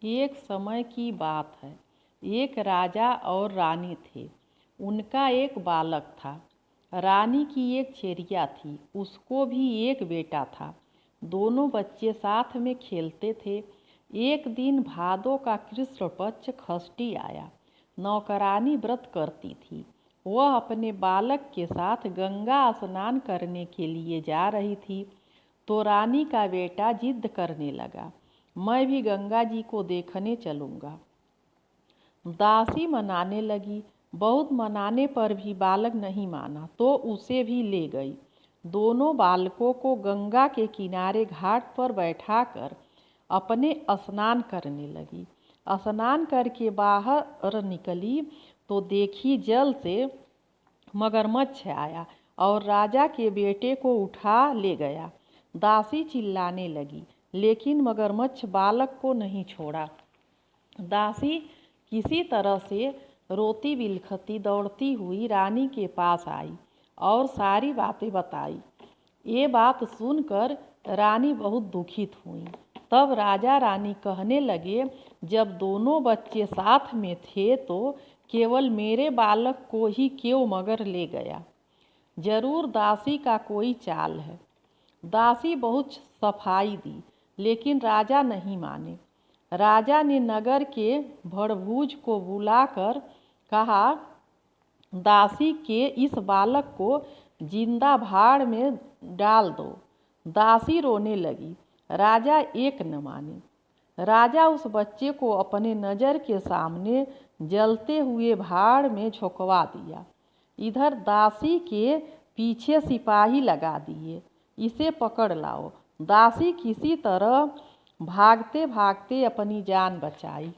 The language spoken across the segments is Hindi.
एक समय की बात है। एक राजा और रानी थे। उनका एक बालक था। रानी की एक चेरिया थी, उसको भी एक बेटा था। दोनों बच्चे साथ में खेलते थे। एक दिन भादों का कृष्ण पक्ष षष्ठी आया। नौकरानी व्रत करती थी। वह अपने बालक के साथ गंगा स्नान करने के लिए जा रही थी तो रानी का बेटा जिद करने लगा, मैं भी गंगा जी को देखने चलूँगा। दासी मनाने लगी। बहुत मनाने पर भी बालक नहीं माना तो उसे भी ले गई। दोनों बालकों को गंगा के किनारे घाट पर बैठाकर अपने स्नान करने लगी। स्नान करके बाहर निकली तो देखी जल से मगरमच्छ आया और राजा के बेटे को उठा ले गया। दासी चिल्लाने लगी, लेकिन मगरमच्छ बालक को नहीं छोड़ा। दासी किसी तरह से रोती बिलखती दौड़ती हुई रानी के पास आई और सारी बातें बताई। ये बात सुनकर रानी बहुत दुखित हुई। तब राजा रानी कहने लगे, जब दोनों बच्चे साथ में थे तो केवल मेरे बालक को ही क्यों मगर ले गया? जरूर दासी का कोई चाल है। दासी बहुत सफाई दी, लेकिन राजा नहीं माने। राजा ने नगर के भड़भूज को बुलाकर कहा, दासी के इस बालक को जिंदा भाड़ में डाल दो। दासी रोने लगी। राजा एक न माने। राजा उस बच्चे को अपने नज़र के सामने जलते हुए भाड़ में झोंकवा दिया। इधर दासी के पीछे सिपाही लगा दिए, इसे पकड़ लाओ। दासी किसी तरह भागते भागते अपनी जान बचाई।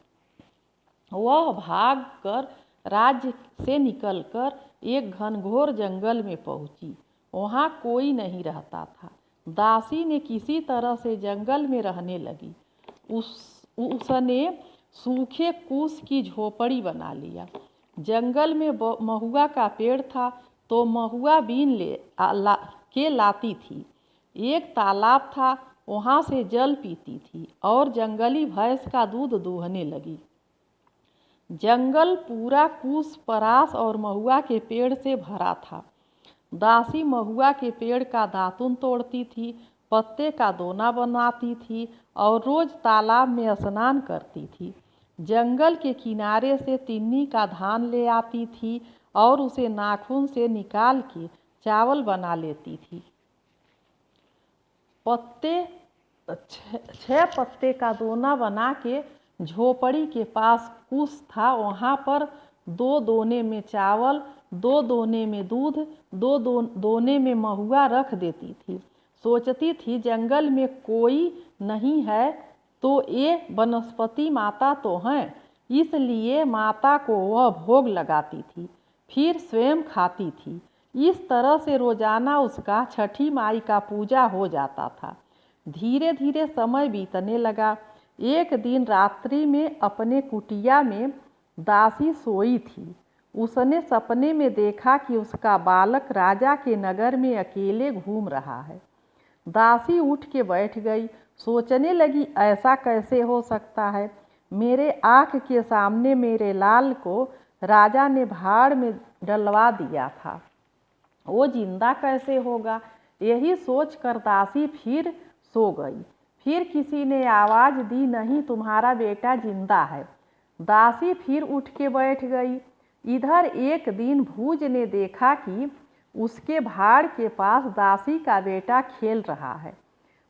वह भागकर राज्य से निकलकर एक घनघोर जंगल में पहुंची। वहाँ कोई नहीं रहता था। दासी ने किसी तरह से जंगल में रहने लगी। उसने सूखे कूस की झोपड़ी बना लिया। जंगल में महुआ का पेड़ था तो महुआ बीन के लाती थी। एक तालाब था, वहाँ से जल पीती थी और जंगली भैंस का दूध दूहने लगी। जंगल पूरा कूस, परास और महुआ के पेड़ से भरा था। दासी महुआ के पेड़ का दातुन तोड़ती थी, पत्ते का दोना बनाती थी और रोज तालाब में स्नान करती थी। जंगल के किनारे से तिन्नी का धान ले आती थी और उसे नाखून से निकाल के चावल बना लेती थी। छह पत्ते का दोना बना के झोपड़ी के पास कूस था, वहाँ पर 2 दोने में चावल, 2 दोने में दूध, 2 दोने में महुआ रख देती थी। सोचती थी जंगल में कोई नहीं है तो ये वनस्पति माता तो हैं, इसलिए माता को वह भोग लगाती थी, फिर स्वयं खाती थी। इस तरह से रोजाना उसका छठी माई का पूजा हो जाता था। धीरे धीरे समय बीतने लगा। एक दिन रात्रि में अपने कुटिया में दासी सोई थी। उसने सपने में देखा कि उसका बालक राजा के नगर में अकेले घूम रहा है। दासी उठ के बैठ गई। सोचने लगी, ऐसा कैसे हो सकता है? मेरे आँख के सामने मेरे लाल को राजा ने भाड़ में डलवा दिया था, वो जिंदा कैसे होगा? यही सोचकर दासी फिर सो गई। फिर किसी ने आवाज़ दी, नहीं, तुम्हारा बेटा जिंदा है। दासी फिर उठ के बैठ गई। इधर एक दिन भूज ने देखा कि उसके भाड़ के पास दासी का बेटा खेल रहा है।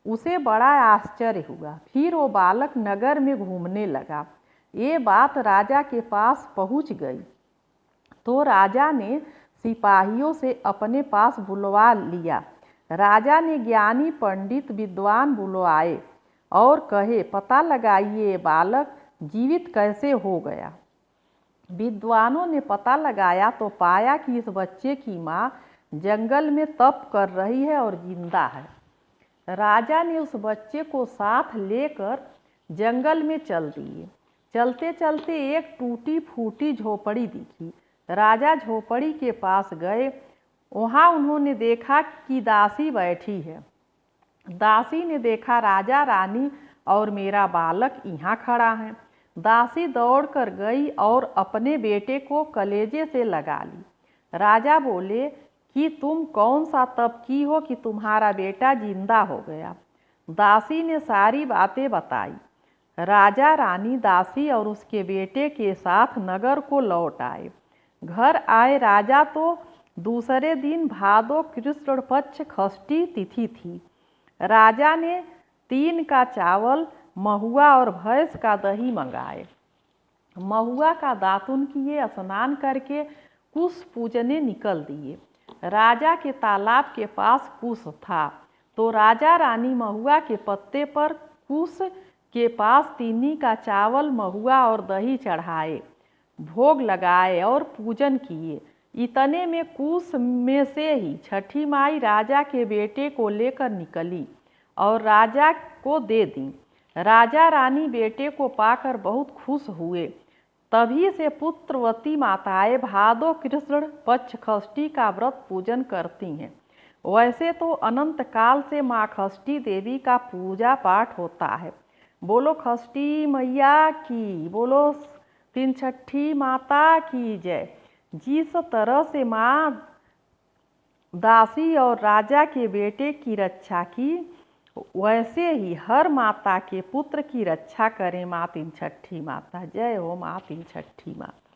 उसे बड़ा आश्चर्य हुआ। फिर वो बालक नगर में घूमने लगा। ये बात राजा के पास पहुंच गई तो राजा ने सिपाहियों से अपने पास बुलवा लिया। राजा ने ज्ञानी पंडित विद्वान बुलवाए और कहे, पता लगाइए बालक जीवित कैसे हो गया। विद्वानों ने पता लगाया तो पाया कि इस बच्चे की माँ जंगल में तप कर रही है और जिंदा है। राजा ने उस बच्चे को साथ लेकर जंगल में चल दिए। चलते चलते एक टूटी फूटी झोपड़ी दिखी। राजा झोपड़ी के पास गए। वहाँ उन्होंने देखा कि दासी बैठी है। दासी ने देखा राजा रानी और मेरा बालक यहाँ खड़ा है। दासी दौड़कर गई और अपने बेटे को कलेजे से लगा ली। राजा बोले कि तुम कौन सा तप की हो कि तुम्हारा बेटा जिंदा हो गया। दासी ने सारी बातें बताई। राजा रानी दासी और उसके बेटे के साथ नगर को लौट आए। घर आए राजा तो दूसरे दिन भादो कृष्ण पक्ष षष्ठी तिथि थी। राजा ने 3 का चावल, महुआ और भैंस का दही मंगाए। महुआ का दातुन किए, स्नान करके कुश पूजने निकल दिए। राजा के तालाब के पास कुश था तो राजा रानी महुआ के पत्ते पर कुश के पास 3 का चावल, महुआ और दही चढ़ाए, भोग लगाए और पूजन किए। इतने में कुश में से ही छठी माई राजा के बेटे को लेकर निकली और राजा को दे दी। राजा रानी बेटे को पाकर बहुत खुश हुए। तभी से पुत्रवती माताएं भादो कृष्ण पक्ष षष्ठी का व्रत पूजन करती हैं। वैसे तो अनंत काल से माँ षष्ठी देवी का पूजा पाठ होता है। बोलो षष्ठी मैया की, बोलो तीन छठी माता की जय। जिस तरह से माँ दासी और राजा के बेटे की रक्षा की, वैसे ही हर माता के पुत्र की रक्षा करें माँ तीन छठी माता। जय हो माँ तीन छठी माता।